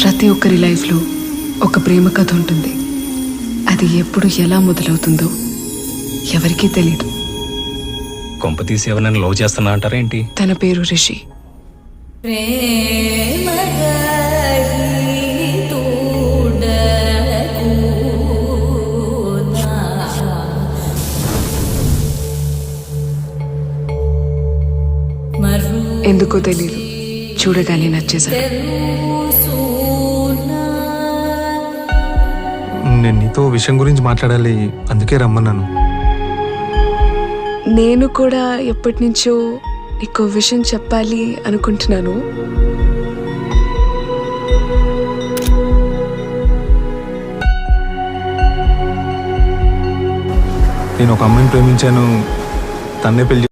ప్రతి ఒక్కరి లైఫ్లో ఒక ప్రేమ కథ ఉంటుంది. అది ఎప్పుడు ఎలా మొదలవుతుందో ఎవరికీ తెలీదు. కొంప తీసి ఎవరైనా లవ్ చేస్తున్నా అంటారేంటి? తన పేరు రిషి. ఎందుకో తెలీదు, చూడగానే నచ్చేశాడు. నేను నీతో విషయం గురించి మాట్లాడాలి, అందుకే రమ్మన్నాను. నేను కూడా ఎప్పటి నుంచో నీకు విషయం చెప్పాలి అనుకుంటున్నాను. నేను ఒక అమ్మాయిని ప్రేమించాను, తన్నే పెళ్లి